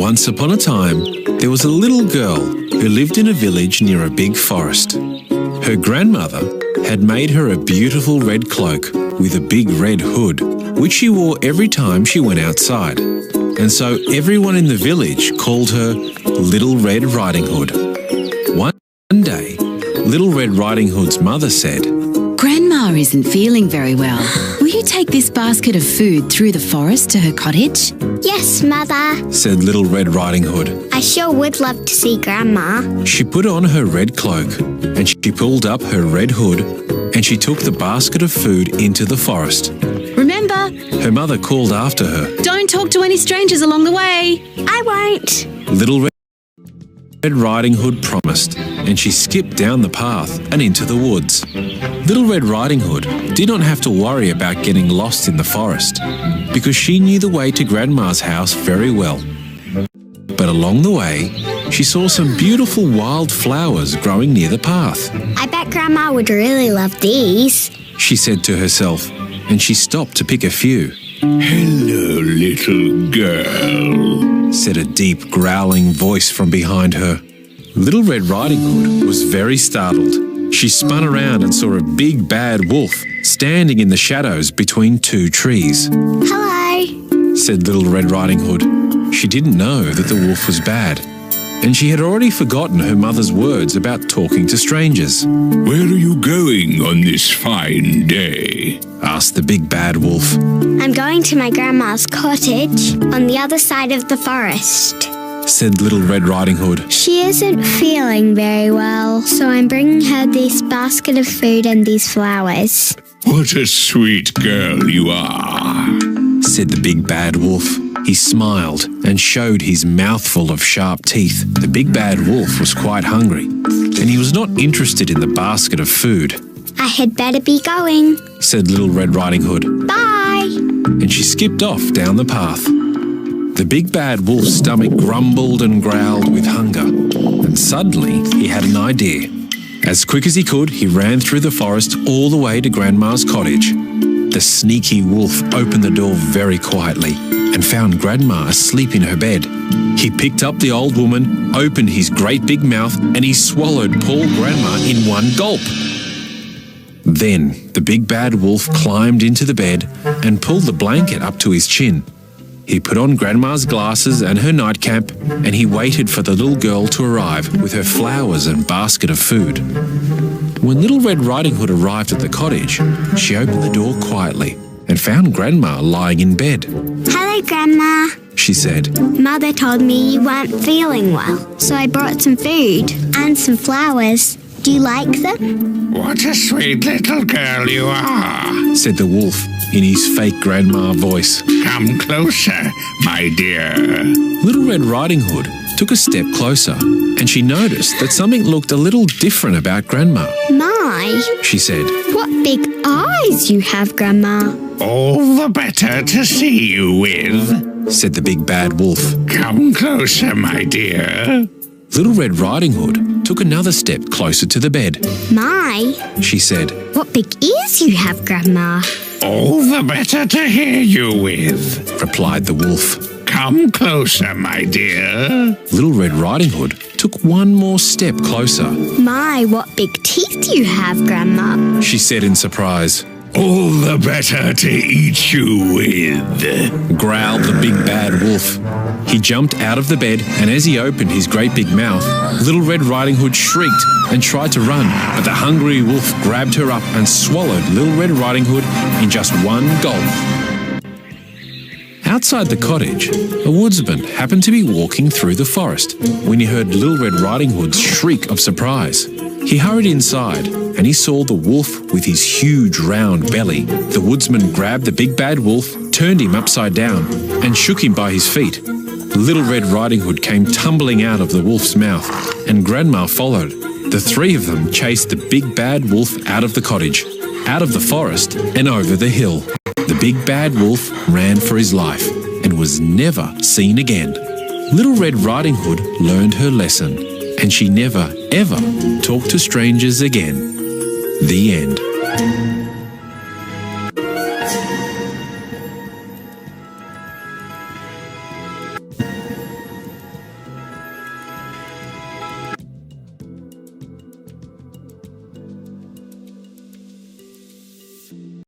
Once upon a time, there was a little girl who lived in a village near a big forest. Her grandmother had made her a beautiful red cloak with a big red hood, which she wore every time she went outside. And so everyone in the village called her Little Red Riding Hood. One day, Little Red Riding Hood's mother said, "Grandma isn't feeling very well. Will you take this basket of food through the forest to her cottage?" Yes, Mother. said Little Red Riding Hood. I sure would love to see Grandma. She put on her red cloak and she pulled up her red hood and she took the basket of food into the forest. Remember, Her mother called after her. don't talk to any strangers along the way. I won't. Little Red Riding Hood promised, and she skipped down the path and into the woods. Little Red Riding Hood did not have to worry about getting lost in the forest, because she knew the way to Grandma's house very well. But along the way, she saw some beautiful wild flowers growing near the path. I bet Grandma would really love these. She said to herself, and she stopped to pick a few. Hello, little girl, Said a deep growling voice from behind her. Little Red Riding Hood was very startled. She spun around and saw a big bad wolf standing in the shadows between two trees. Hello. Said Little Red Riding Hood. She didn't know that the wolf was bad, and she had already forgotten her mother's words about talking to strangers. Where are you going on this fine day? Asked the big bad wolf. I'm going to my grandma's cottage on the other side of the forest. Said Little Red Riding Hood. She isn't feeling very well, so I'm bringing her this basket of food and these flowers. What a sweet girl you are. Said the big bad wolf. He smiled and showed his mouthful of sharp teeth. The big bad wolf was quite hungry, and he was not interested in the basket of food. I had better be going. Said Little Red Riding Hood, Bye. and she skipped off down the path. The big bad wolf's stomach grumbled and growled with hunger, and suddenly he had an idea. As quick as he could, he ran through the forest all the way to Grandma's cottage. The sneaky wolf opened the door very quietly and found Grandma asleep in her bed. He picked up the old woman, opened his great big mouth, and he swallowed poor Grandma in one gulp. Then the big bad wolf climbed into the bed and pulled the blanket up to his chin. He put on Grandma's glasses and her nightcap, and he waited for the little girl to arrive with her flowers and basket of food. When Little Red Riding Hood arrived at the cottage, she opened the door quietly and found Grandma lying in bed. Hello, Grandma. She said, Mother told me you weren't feeling well, so I brought some food and some flowers. Do you like them? What a sweet little girl you are. said the wolf in his fake grandma voice. Come closer, my dear. Little Red Riding Hood took a step closer, and she noticed that something looked a little different about Grandma. My, She said, what big eyes you have, Grandma. All the better to see you with. said the big bad wolf. Come closer, my dear. Little Red Riding Hood took another step closer to the bed. My, She said, what big ears you have, Grandma. All the better to hear you with. replied the wolf. Come closer, my dear. Little Red Riding Hood took one more step closer. My, what big teeth you have, Grandma. She said in surprise. All the better to eat you with. Growled the big bad wolf. He jumped out of the bed, and as he opened his great big mouth, Little Red Riding Hood shrieked and tried to run, but the hungry wolf grabbed her up and swallowed Little Red Riding Hood in just one gulp. Outside the cottage, a woodsman happened to be walking through the forest when he heard Little Red Riding Hood's shriek of surprise. He hurried inside and he saw the wolf with his huge round belly. The woodsman grabbed the big bad wolf, turned him upside down, and shook him by his feet. Little Red Riding Hood came tumbling out of the wolf's mouth, and Grandma followed. The three of them chased the big bad wolf out of the cottage, out of the forest, and over the hill. The big bad wolf ran for his life and was never seen again. Little Red Riding Hood learned her lesson, and she never, ever talked to strangers again. The end.